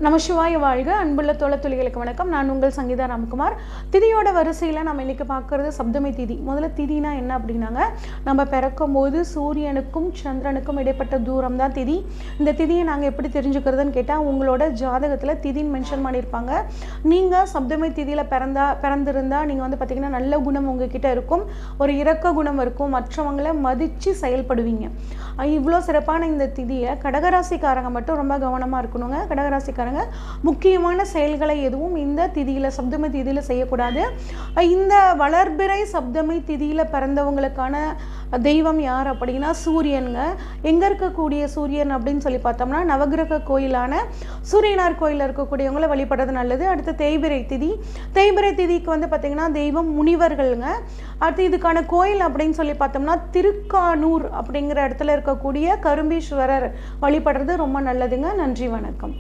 நமசிவாய வாழ்க. அன்புள்ள தோழத்துளிகளுக்கு வணக்கம். நான் உங்கள் சங்கீதா ராம்குமார். திதியோட வரிசையில் நம்ம இன்றைக்கி பார்க்குறது சப்தமி திதி. முதல்ல திதினா என்ன அப்படின்னாங்க, நம்ம பிறக்கும் போது சூரியனுக்கும் சந்திரனுக்கும் இடைப்பட்ட தூரம் தான் திதி. இந்த திதியை நாங்கள் எப்படி தெரிஞ்சுக்கிறதுன்னு கேட்டால், உங்களோட ஜாதகத்தில் திதின்னு மென்ஷன் பண்ணியிருப்பாங்க. நீங்கள் சப்தமி திதியில் பிறந்திருந்தால் நீங்கள் வந்து பார்த்திங்கன்னா நல்ல குணம் உங்ககிட்ட இருக்கும், ஒரு இரக்க குணம் இருக்கும், மற்றவங்களை மதித்து செயல்படுவீங்க. இவ்வளோ சிறப்பான இந்த திதியை கடகராசிக்காரங்க மட்டும் ரொம்ப கவனமாக இருக்கணுங்க. கடகராசிக்காரங்க முக்கியமான செயல்களை எதுவும் இந்த திதியில் சப்தமி திதியில் செய்யக்கூடாது. இந்த வளர்பிறை சப்தமி திதியில் பிறந்தவங்களுக்கான தெய்வம் யார் அப்படின்னா சூரியனுங்க. எங்கே இருக்கக்கூடிய சூரியன் அப்படின்னு சொல்லி பார்த்தோம்னா நவகிரக கோயிலான சூரியனார் கோயிலில் இருக்கக்கூடியவங்களை வழிபடுறது நல்லது. அடுத்து தேய்பிறை திதி. தேய்பிறை திதிக்கு வந்து பார்த்திங்கன்னா தெய்வம் முனிவர்களுங்க. அடுத்து இதுக்கான கோயில் அப்படின்னு சொல்லி பார்த்தோம்னா திருக்கானூர் அப்படிங்கிற இடத்துல இருக்கக்கூடிய கரும்பீஸ்வரர் வழிபடுறது ரொம்ப நல்லதுங்க. நன்றி, வணக்கம்.